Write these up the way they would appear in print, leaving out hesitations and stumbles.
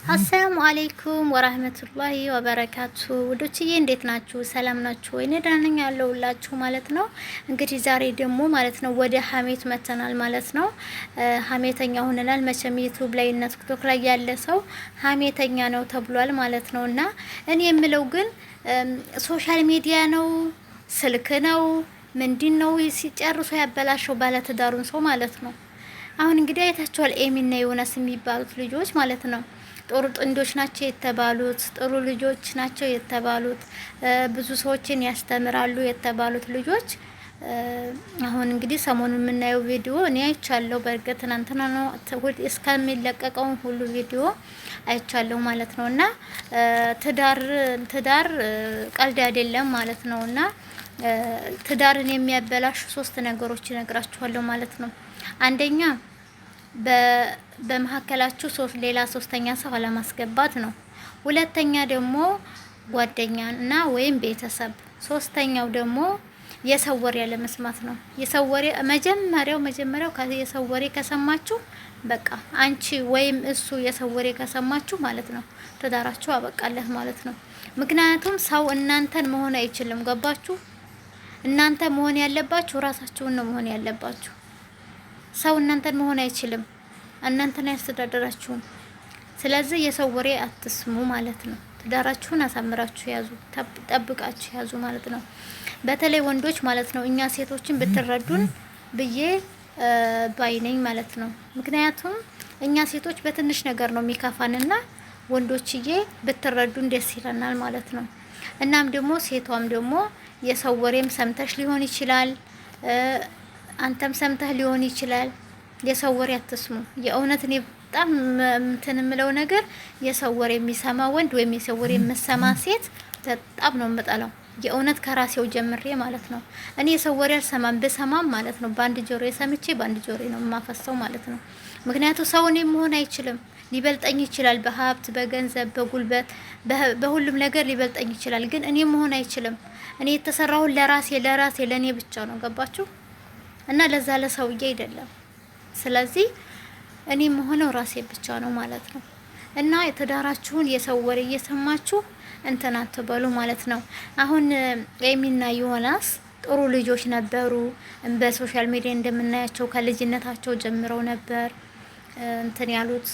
አሰላሙ አለይኩም ወራህመቱላሂ ወበረካቱ። ውዶችዬ እንዴት ናችሁ? ሰላም ናችሁ ወይ? እኔ ደህና ነኝ ያለሁላችሁ ማለት ነው። እንግዲህ ዛሬ ደግሞ ማለት ነው ወደ ሀሜት መተናል ማለት ነው። ሀሜተኛ ሆነናል። መቼም ዩቲዩብ ላይ እና ቲክቶክ ላይ ያለ ሰው ሀሜተኛ ነው ተብሏል ማለት ነው። እና እኔ የምለው ግን ሶሻል ሚዲያ ነው ስልክ ነው ምንድን ነው ሲጨርሶ ያበላሸው ባለትዳሩን ሰው ማለት ነው። አሁን እንግዲህ አይታችኋል ኤሚና ዮናስ የሚባሉት ልጆች ማለት ነው። ጥሩ ጥንዶች ናቸው የተባሉት፣ ጥሩ ልጆች ናቸው የተባሉት፣ ብዙ ሰዎችን ያስተምራሉ የተባሉት ልጆች አሁን እንግዲህ ሰሞኑን የምናየው ቪዲዮ እኔ አይቻለሁ። በእርግጥ ትናንትና ነው እስከሚለቀቀው ሁሉ ቪዲዮ አይቻለሁ ማለት ነው። እና ትዳር ቀልድ አይደለም ማለት ነው። እና ትዳርን የሚያበላሹ 3 ነገሮች እነግራችኋለሁ ማለት ነው። አንደኛ በመሀከላችሁ ሌላ ሶስተኛ ሰው አለማስገባት ነው። ሁለተኛ ደግሞ ጓደኛ እና ወይም ቤተሰብ። ሶስተኛው ደግሞ የሰው ወሬ ያለመስማት ነው። የሰው ወሬ መጀመሪያው የሰው ወሬ ከሰማችሁ በቃ አንቺ ወይም እሱ የሰው ወሬ ከሰማችሁ ማለት ነው ትዳራችሁ አበቃለት ማለት ነው። ምክንያቱም ሰው እናንተን መሆን አይችልም። ገባችሁ? እናንተ መሆን ያለባችሁ ራሳችሁን ነው መሆን ያለባችሁ። ሰው እናንተን መሆን አይችልም። እናንተን አያስተዳድራችሁም። ስለዚህ የሰው ወሬ አትስሙ ማለት ነው። ትዳራችሁን አሳምራችሁ ያዙ፣ ጠብቃችሁ ያዙ ማለት ነው። በተለይ ወንዶች ማለት ነው እኛ ሴቶችን ብትረዱን ብዬ ባይነኝ ማለት ነው። ምክንያቱም እኛ ሴቶች በትንሽ ነገር ነው የሚከፋንና ወንዶችዬ ብትረዱን ደስ ይለናል ማለት ነው። እናም ደግሞ ሴቷም ደግሞ የሰው ወሬም ሰምተሽ ሊሆን ይችላል፣ አንተም ሰምተህ ሊሆን ይችላል። የሰው ወሬ አትስሙ። የእውነት እኔ በጣም እንትን የምለው ነገር የሰው ወሬ የሚሰማ ወንድ ወይም የሰው ወሬ የምሰማ ሴት በጣም ነው የምጠላው። የእውነት ከራሴው ጀምሬ ማለት ነው። እኔ የሰው ወሬ አልሰማም። ብሰማም ማለት ነው በአንድ ጆሮ ሰምቼ በአንድ ጆሮ ነው የማፈሰው ማለት ነው። ምክንያቱም ሰው እኔ መሆን አይችልም። ሊበልጠኝ ይችላል፣ በሀብት በገንዘብ በጉልበት በሁሉም ነገር ሊበልጠኝ ይችላል። ግን እኔ መሆን አይችልም። እኔ የተሰራውን ለራሴ ለኔ ብቻ ነው። ገባችሁ? እና ለዛ ለሰውዬ አይደለም። ስለዚህ እኔ መሆነው ራሴ ብቻ ነው ማለት ነው። እና የተዳራችሁን የሰው ወሬ እየሰማችሁ እንትን አትበሉ ማለት ነው። አሁን ኤሚና ዮናስ ጥሩ ልጆች ነበሩ። በሶሻል ሚዲያ እንደምናያቸው ከልጅነታቸው ጀምረው ነበር እንትን ያሉት፣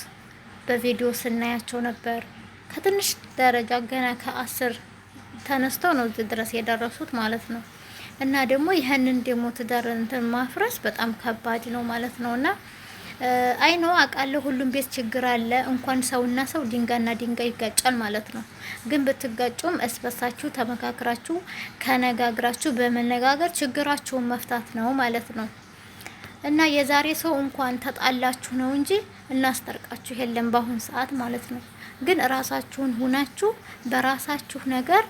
በቪዲዮ ስናያቸው ነበር። ከትንሽ ደረጃ ገና ከ10 ተነስተው ነው እዚህ ድረስ የደረሱት ማለት ነው። እና ደግሞ ይሄንን ደግሞ ትዳር እንትን ማፍረስ በጣም ከባድ ነው ማለት ነውና አይ ነው አውቃለሁ። ሁሉም ቤት ችግር አለ። እንኳን ሰውና ሰው ድንጋይና ድንጋይ ይጋጫል ማለት ነው። ግን ብትጋጩም እስበሳችሁ ተመካክራችሁ ከነጋግራችሁ በመነጋገር ችግራችሁን መፍታት ነው ማለት ነው። እና የዛሬ ሰው እንኳን ተጣላችሁ ነው እንጂ እናስጠርቃችሁ የለም በአሁን ሰዓት ማለት ነው። ግን ራሳችሁን ሁናችሁ በራሳችሁ ነገር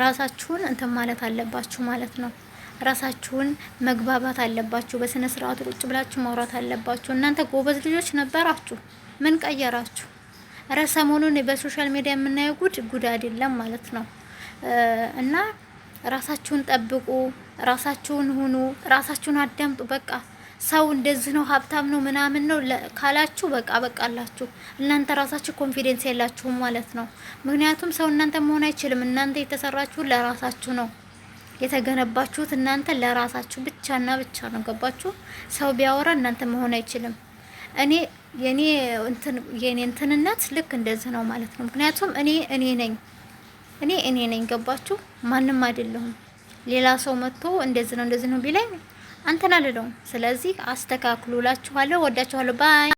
ራሳችሁን እንትን ማለት አለባችሁ ማለት ነው። ራሳችሁን መግባባት አለባችሁ። በስነ ስርዓቱ ቁጭ ብላችሁ ማውራት አለባችሁ። እናንተ ጎበዝ ልጆች ነበራችሁ፣ ምን ቀየራችሁ? ሰሞኑን በሶሻል ሚዲያ የምናየው ጉድ አይደለም ማለት ነው። እና ራሳችሁን ጠብቁ፣ ራሳችሁን ሁኑ፣ ራሳችሁን አዳምጡ። በቃ ሰው እንደዚህ ነው ሀብታም ነው ምናምን ነው ካላችሁ በቃላችሁ። እናንተ ራሳችሁ ኮንፊደንስ የላችሁም ማለት ነው። ምክንያቱም ሰው እናንተ መሆን አይችልም። እናንተ የተሰራችሁ ለራሳችሁ ነው የተገነባችሁት። እናንተ ለራሳችሁ ብቻና ብቻ ነው። ገባችሁ? ሰው ቢያወራ እናንተ መሆን አይችልም። የኔ እንትንነት ልክ እንደዚህ ነው ማለት ነው። ምክንያቱም እኔ ነኝ። ገባችሁ? ማንም አይደለሁም። ሌላ ሰው መጥቶ እንደዚህ ነው ቢለኝ አንተን አልለውም። ስለዚህ አስተካክሉላችኋለሁ። ወዳችኋለሁ። ባይ